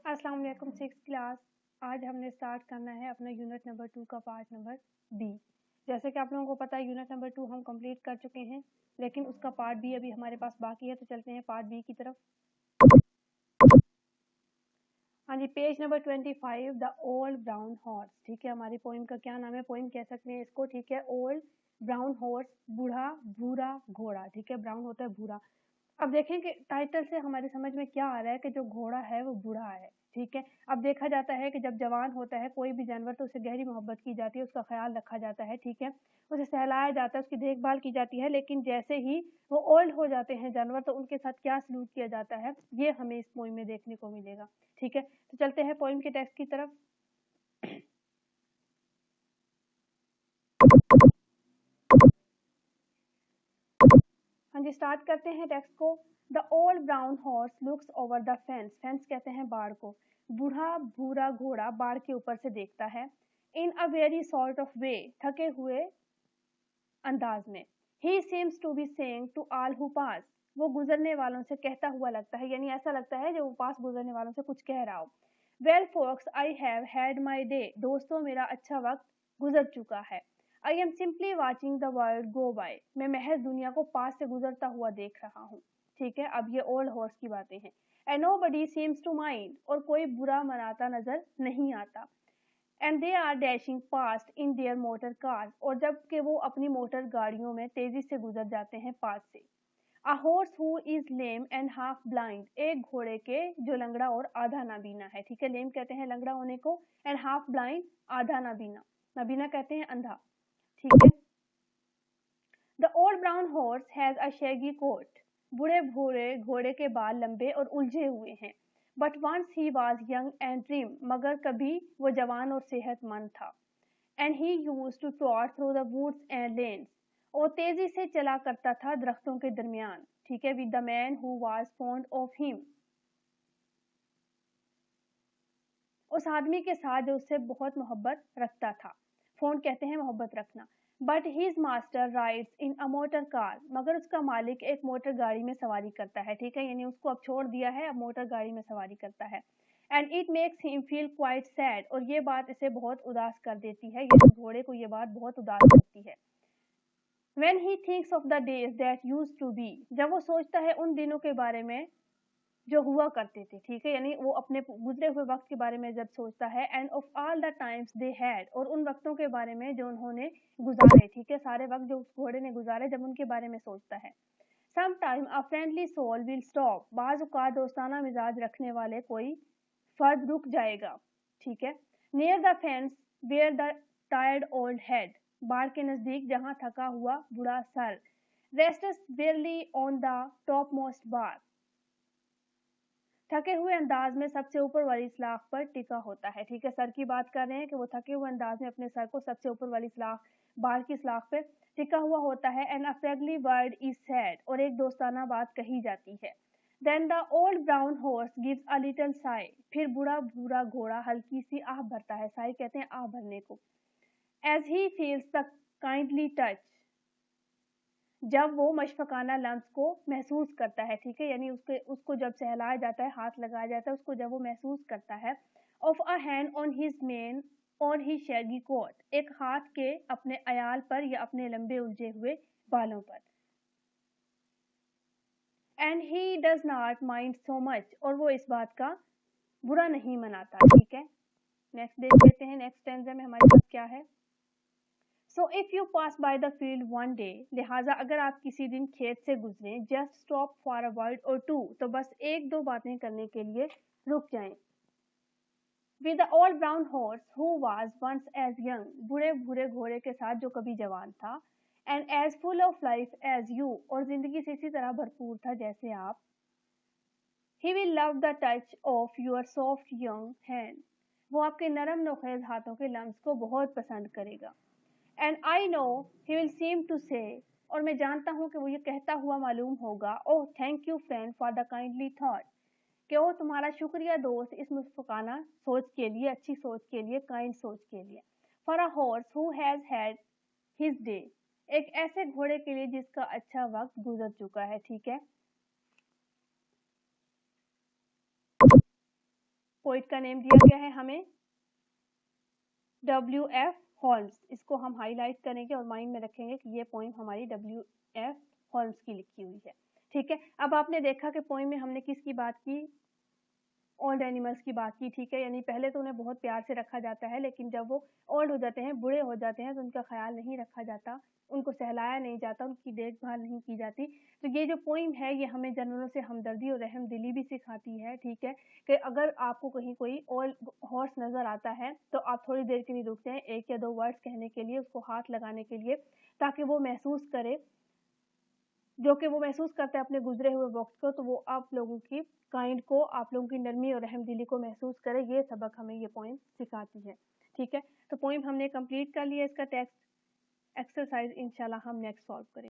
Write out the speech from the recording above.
अस्सलाम वालेकुम 6th class. आज हमने स्टार्ट करना है अपना यूनिट नंबर 2 का पार्ट नंबर बी। जैसे कि आप लोगों को पता है यूनिट नंबर 2 हम कंप्लीट कर चुके हैं, लेकिन उसका पार्ट बी अभी हमारे पास बाकी है, तो चलते हैं पार्ट बी की तरफ। हाँ जी, page number 25, the old brown horse. ठीक है, हमारी पोइम का क्या नाम है, पोइम कह सकते हैं इसको। ठीक है, ओल्ड ब्राउन हॉर्स, बूढ़ा भूरा घोड़ा। ठीक है, ब्राउन होता है भूरा। अब देखें कि टाइटल से हमारी समझ में क्या आ रहा है कि जो घोड़ा है वो बूढ़ा है। ठीक है, अब देखा जाता है कि जब जवान होता है कोई भी जानवर तो उसे गहरी मोहब्बत की जाती है, उसका ख्याल रखा जाता है। ठीक है, उसे सहलाया जाता है, उसकी देखभाल की जाती है। लेकिन जैसे ही वो ओल्ड हो जाते हैं जानवर, तो उनके साथ क्या सलूक किया जाता है, ये हमें इस पोइम में देखने को मिलेगा। ठीक है, तो चलते हैं पोइम के टेक्स्ट की तरफ। हाँ जी, स्टार्ट करते हैं टेक्स्ट को। The old brown horse looks over the fence. Fence कहते हैं बाड़ को। बूढ़ा भूरा घोड़ा बाड़ के ऊपर से देखता है। In a very sort of way, थके हुए अंदाज में। He seems to be saying to all who pass. वो गुजरने वालों से कहता हुआ लगता है, यानी ऐसा लगता है जो वो पास गुजरने वालों से कुछ कह रहा हो। Well folks, I have had my day. दोस्तों, मेरा अच्छा वक्त गुजर चुका है। I am simply watching the world go by. मैं महज दुनिया को पास से गुजरता हुआ देख रहा हूँ। ठीक है, अब ये ओल्ड हॉर्स की बातें हैं। And nobody seems to mind. और कोई बुरा मनाता नजर नहीं आता। And they are dashing past in their motor cars. और जबकि वो अपनी मोटर गाड़ियों में तेजी से गुजर जाते हैं पास से। A horse who is lame and half blind. एक घोड़े के जो लंगड़ा और आधा नाबीना है। ठीक है, लेम कहते हैं लंगड़ा होने को, एंड हाफ ब्लाइंड आधा नाबीना। नाबीना कहते हैं अंधा। ठीक है, the old brown horse has a shaggy coat. बूढ़े भूरे घोड़े के बाल लंबे और उलझे हुए हैं। But once he was young and trim. मगर कभी वो जवान और सेहतमंद था। And he used to trot through the woods and lanes. और तेजी से चला करता था दरख्तों के दरमियान। ठीक है, with the man who was fond of him. उस आदमी के साथ जो उससे बहुत मोहब्बत रखता था। फोन कहते हैं मोहब्बत रखना। But his master rides in a motor car. मगर उसका मालिक एक मोटर गाड़ी में सवारी करता है। ठीक है, यानी उसको अब छोड़ दिया है, अब मोटर गाड़ी में सवारी करता है। And it makes him feel quite sad. और ये बात इसे बहुत उदास कर देती है, यानी घोड़े को ये बात बहुत उदास करती है। When he thinks of the days that used to be। जब वो सोचता है उन दिनों के बारे में जो हुआ करते थे। ठीक है, यानी वो अपने गुजरे हुए वक्त के बारे में जब सोचता है। End of all the times they had. और उन वक्तों के बारे में जो उन्होंने गुजारे। ठीक है, सारे वक्त जो उस घोड़े ने गुजारे, जब उनके बारे में सोचता है। Sometime a friendly soul will stop. बाज औकात दोस्ताना मिजाज रखने वाले कोई फर्द रुक जाएगा। ठीक है, near the fence where the tired old head. बाढ़ के नजदीक जहां थका हुआ बुढ़ा सर। Rests wearily on the top most bar. थके हुए अंदाज में सबसे ऊपर वाली सलाख पर टिका होता है। ठीक है, सर की बात कर रहे हैं कि वो थके हुए अंदाज में अपने सर को सबसे ऊपर वाली सलाख, बाहर की सलाख पे टिका हुआ होता है। And a friendly word is said. और एक दोस्ताना बात कही जाती है। Then the old brown horse gives a little sigh. फिर बूढ़ा भूरा घोड़ा हल्की सी आह भरता है। साई कहते हैं आह भरने को। As he feels the kindly touch. जब वो मशफकाना लम्स को महसूस करता है। ठीक है, यानी उसको जब सहलाया जाता है, हाथ लगाया जाता है उसको, जब वो महसूस करता है। Of a hand on his mane on his shaggy coat. एक हाथ के अपने अयाल पर या अपने लंबे उलझे हुए बालों पर। And he does not mind so much. और वो इस बात का बुरा नहीं मनाता। ठीक है, नेक्स्ट देख लेते हैं नेक्स्ट स्टेंजा में हमारे पास क्या है। So if you pass by the field one day. लिहाजा अगर आप किसी दिन खेत से गुजरें, just stop for a word or two. तो बस एक दो बातें करने के लिए रुक जाएं। With the old brown horse who was once as young. बूढ़े भूरे घोड़े के साथ जो कभी जवान था। And as full of life as you. और जिंदगी से इसी तरह भरपूर था जैसे आप। He will love the touch of your soft young hand. वो आपके नरम नोखेज हाथों के लम्स को बहुत पसंद करेगा। And I know he will seem to say. और मैं जानता हूँ कि वो ये कहता हुआ मालूम होगा। Oh thank you friend for the kindly thought. कि ओ तुम्हारा शुक्रिया दोस्त इस मुस्कुराना सोच के लिए, अच्छी सोच के लिए, काइंड सोच के लिए। For a horse who has had his day. एक ऐसे घोड़े के लिए जिसका अच्छा वक्त गुजर चुका है। ठीक है, पोइट का नेम दिया गया है हमें W.F. हॉल्म्स। इसको हम हाईलाइट करेंगे और माइंड में रखेंगे कि ये पोइम हमारी W.F. हॉल्म्स की लिखी हुई है। ठीक है, अब आपने देखा कि पोइम में हमने किसकी बात की, ओल्ड एनिमल्स की बात की। ठीक है, यानी पहले तो उन्हें बहुत प्यार से रखा जाता है, लेकिन जब वो ओल्ड हो जाते हैं, बूढ़े हो जाते हैं, तो उनका ख्याल नहीं रखा जाता, उनको सहलाया नहीं जाता, उनकी देखभाल नहीं की जाती। तो ये जो पोइम है ये हमें जानवरों से हमदर्दी और रहम दिली भी सिखाती है। ठीक है, कि अगर आपको कहीं कोई ओल्ड हॉर्स नज़र आता है तो आप थोड़ी देर के लिए रुकते हैं, 1 या 2 वर्ड्स कहने के लिए, उसको हाथ लगाने के लिए, ताकि वो महसूस करे, जो कि वो महसूस करता है अपने गुजरे हुए वक्त को, तो वो आप लोगों की काइंड को, आप लोगों की नरमी और रहमदिली को महसूस करे। ये सबक हमें ये पोइम सिखाती है। ठीक है, तो पोइम हमने कंप्लीट कर लिया, इसका टेक्स्ट एक्सरसाइज इंशाल्लाह हम नेक्स्ट सॉल्व करेंगे।